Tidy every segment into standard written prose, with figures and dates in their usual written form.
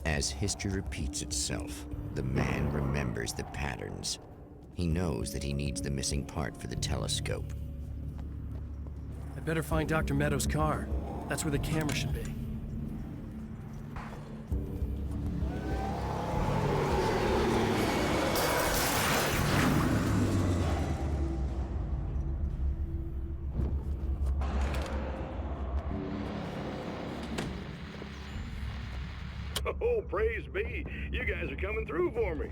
As history repeats itself, the man remembers the patterns. He knows that he needs the missing part for the telescope. I better find Dr. Meadows' car. That's where the camera should be. Oh, praise be. You guys are coming through for me.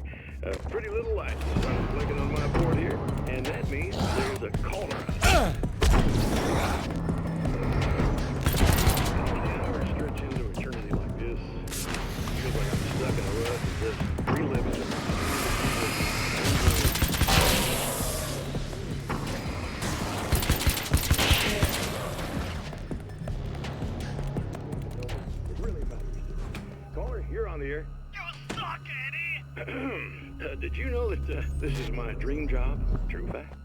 Pretty little lights started blinking on my board here, and that means there's a caller. Hours stretch into eternity like this. Feels like I'm stuck in a rut and just reliving it. You're on the air. You suck, Eddie! Did you know that this is my dream job? True fact.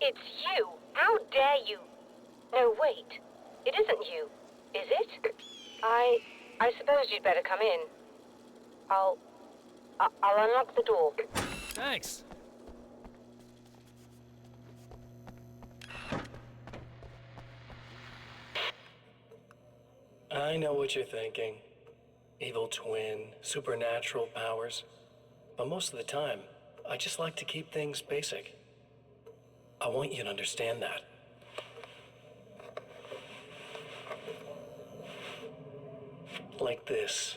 It's you! How dare you! No, wait. It isn't you, is it? I suppose you'd better come in. I'll unlock the door. Thanks. I know what you're thinking. Evil twin, supernatural powers. But most of the time, I just like to keep things basic. I want you to understand that. Like this.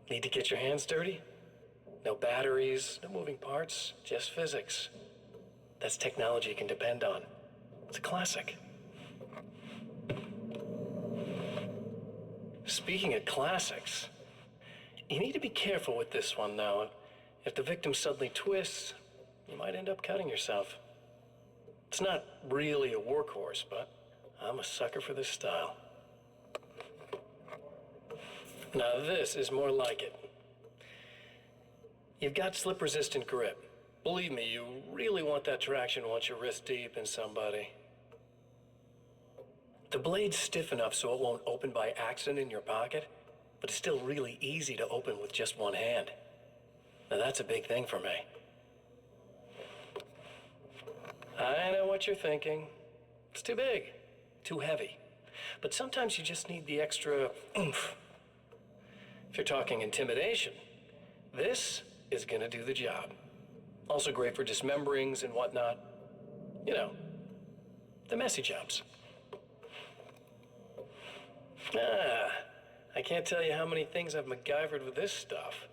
Need to get your hands dirty? No batteries, no moving parts, just physics. That's technology you can depend on. It's a classic. Speaking of classics, you need to be careful with this one, though. If the victim suddenly twists, you might end up cutting yourself. It's not really a workhorse, but I'm a sucker for this style. Now this is more like it. You've got slip-resistant grip. Believe me, you really want that traction once you're wrist deep in somebody. The blade's stiff enough so it won't open by accident in your pocket, but it's still really easy to open with just one hand. Now that's a big thing for me. I know what you're thinking. It's too big, too heavy. But sometimes you just need the extra oomph. If you're talking intimidation, this is gonna do the job. Also great for dismemberings and whatnot. You know, the messy jobs. I can't tell you how many things I've MacGyvered with this stuff.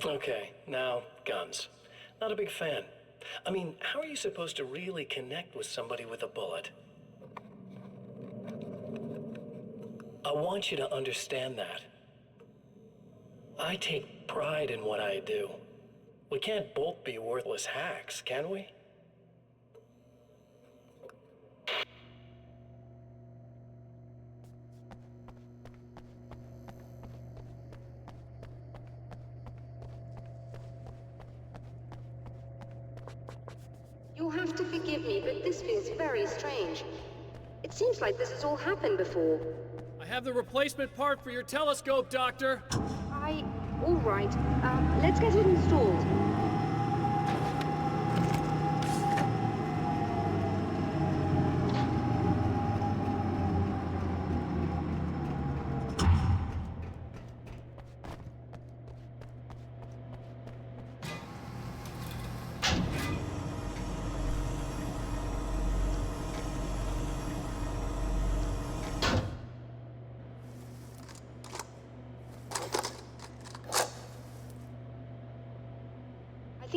Okay, now, guns. Not a big fan. I mean, how are you supposed to really connect with somebody with a bullet? I want you to understand that. I take pride in what I do. We can't both be worthless hacks, can we? You'll have to forgive me, but this feels very strange. It seems like this has all happened before. I have the replacement part for your telescope, Doctor. All right. Let's get it installed.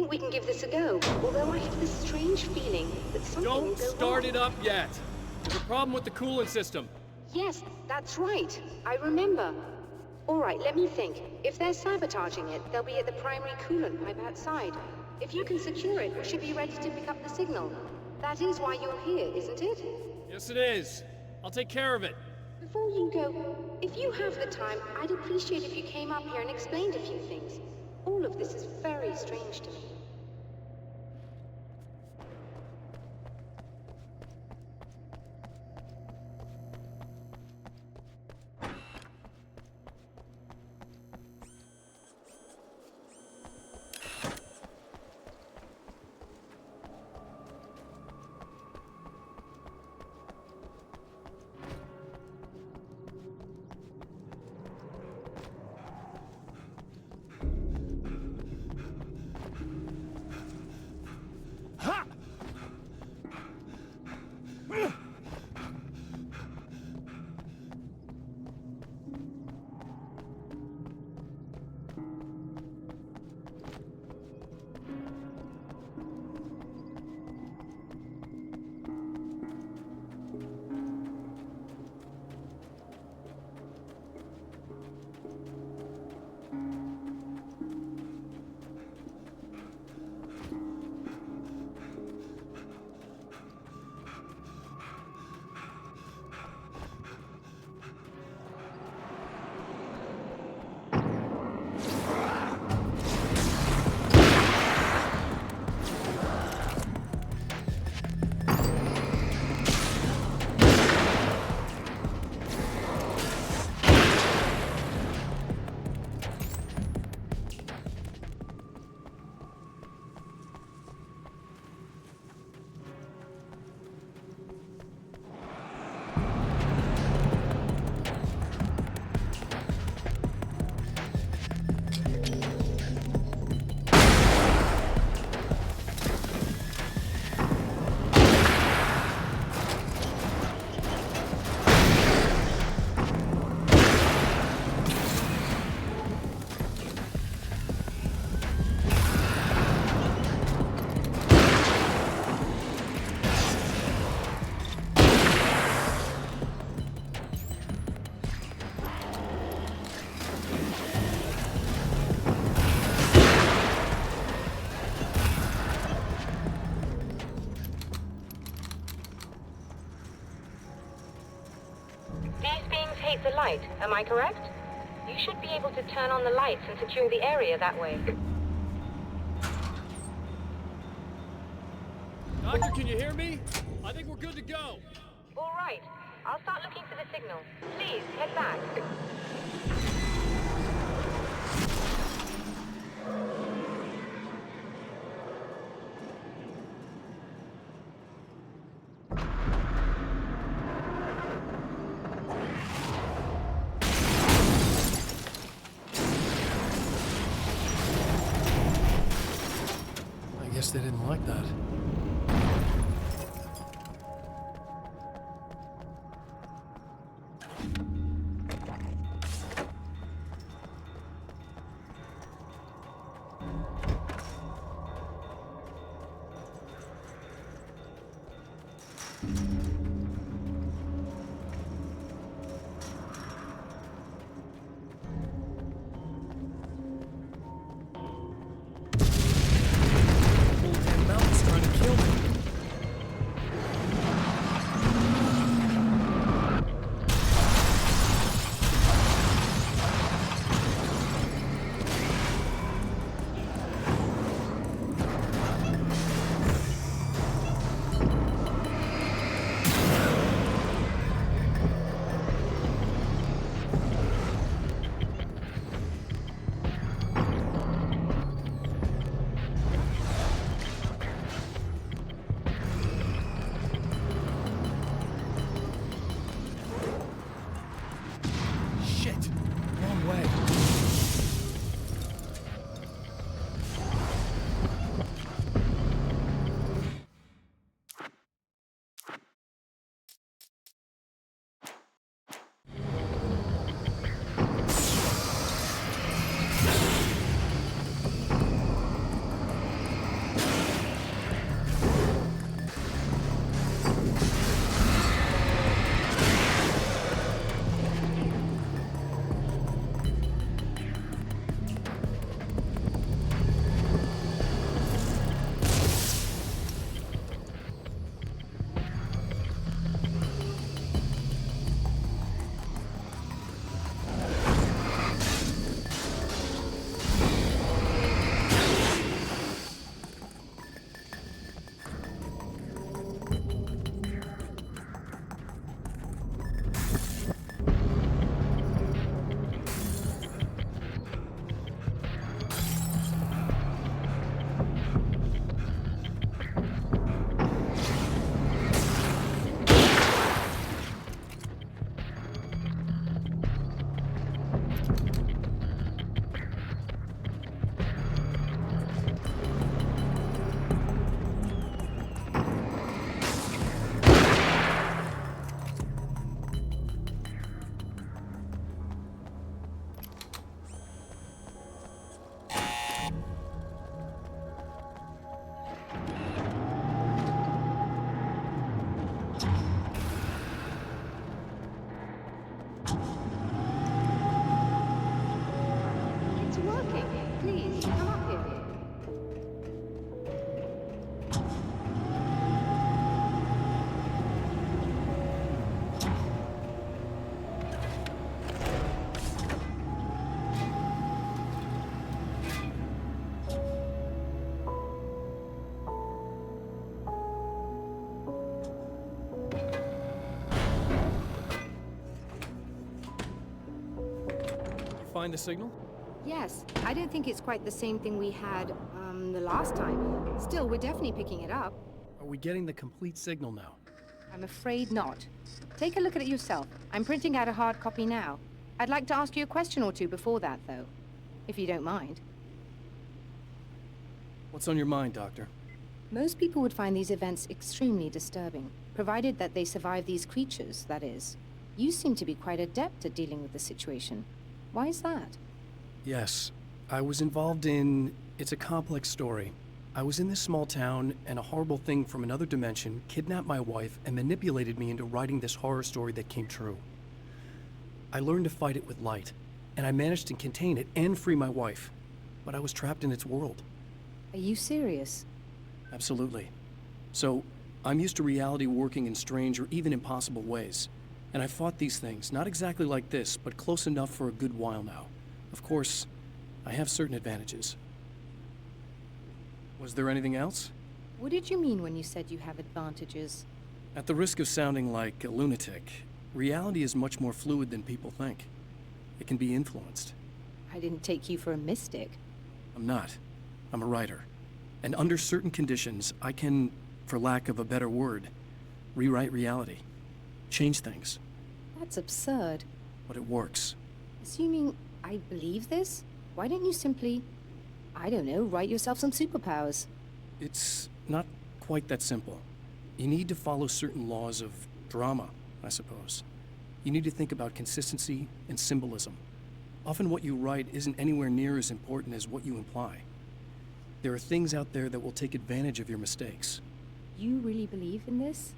think we can give this a go, although I have this strange feeling that something will Don't go start wrong. it up yet. There's a problem with the coolant system. Yes, that's right. I remember. All right, let me think. If they're sabotaging it, they'll be at the primary coolant pipe outside. If you can secure it, we should be ready to pick up the signal. That is why you're here, isn't it? Yes, it is. I'll take care of it. Before you go, if you have the time, I'd appreciate if you came up here and explained a few things. All of this is very strange to me. hate the light, am I correct? You should be able to turn on the lights and secure the area that way. Doctor, can you hear me? I think we're good to go. All right. I'll start looking for the signal. Please, head back. I guess they didn't like that. find the signal? Yes, I don't think it's quite the same thing we had, the last time. Still, we're definitely picking it up. Are we getting the complete signal now? I'm afraid not. Take a look at it yourself. I'm printing out a hard copy now. I'd like to ask you a question or two before that, though, if you don't mind. What's on your mind, Doctor? Most people would find these events extremely disturbing, provided that they survive these creatures, that is. You seem to be quite adept at dealing with the situation. Why is that? Yes. I was involved in... It's a complex story. I was in this small town, and a horrible thing from another dimension kidnapped my wife and manipulated me into writing this horror story that came true. I learned to fight it with light, and I managed to contain it and free my wife. But I was trapped in its world. Are you serious? Absolutely. So, I'm used to reality working in strange or even impossible ways. And I've fought these things, not exactly like this, but close enough for a good while now. Of course, I have certain advantages. Was there anything else? What did you mean when you said you have advantages? At the risk of sounding like a lunatic, reality is much more fluid than people think. It can be influenced. I didn't take you for a mystic. I'm not. I'm a writer. And under certain conditions, I can, for lack of a better word, rewrite reality. Change things. That's absurd. But it works. Assuming I believe this, why don't you simply, I don't know, write yourself some superpowers? It's not quite that simple. You need to follow certain laws of drama, I suppose. You need to think about consistency and symbolism. Often what you write isn't anywhere near as important as what you imply. There are things out there that will take advantage of your mistakes. You really believe in this?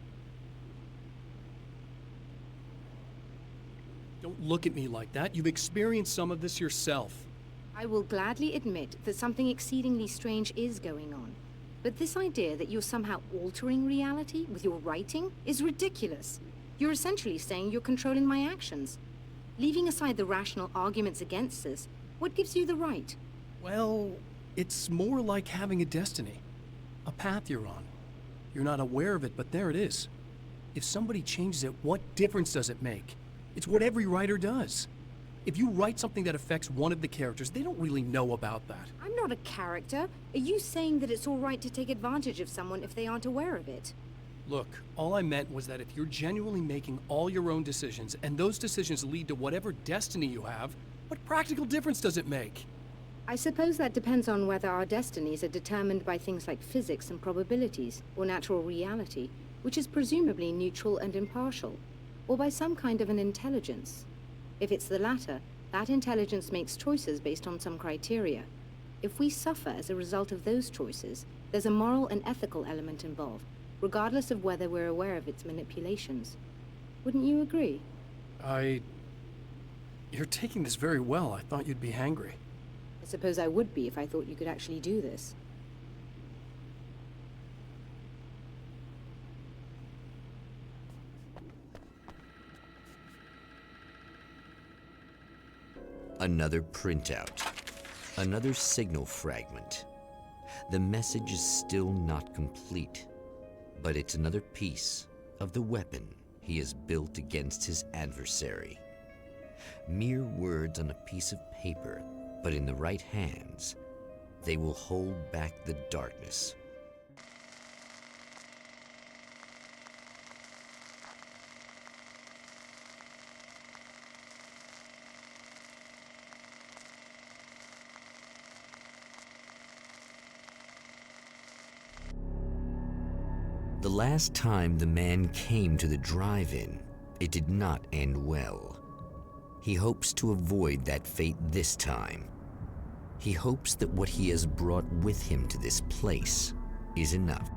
Don't look at me like that. You've experienced some of this yourself. I will gladly admit that something exceedingly strange is going on. But this idea that you're somehow altering reality with your writing is ridiculous. You're essentially saying you're controlling my actions. Leaving aside the rational arguments against this, what gives you the right? Well, it's more like having a destiny. A path you're on. You're not aware of it, but there it is. If somebody changes it, what difference does it make? It's what every writer does. If you write something that affects one of the characters, they don't really know about that. I'm not a character. Are you saying that it's all right to take advantage of someone if they aren't aware of it? Look, all I meant was that if you're genuinely making all your own decisions, and those decisions lead to whatever destiny you have, what practical difference does it make? I suppose that depends on whether our destinies are determined by things like physics and probabilities, or natural reality, which is presumably neutral and impartial, or by some kind of an intelligence. If it's the latter, that intelligence makes choices based on some criteria. If we suffer as a result of those choices, there's a moral and ethical element involved, regardless of whether we're aware of its manipulations. Wouldn't you agree? You're taking this very well. I thought you'd be hangry. I suppose I would be if I thought you could actually do this. Another printout. Another signal fragment. The message is still not complete, but it's another piece of the weapon he has built against his adversary. Mere words on a piece of paper, but in the right hands, they will hold back the darkness. The last time the man came to the drive-in, it did not end well. He hopes to avoid that fate this time. He hopes that what he has brought with him to this place is enough.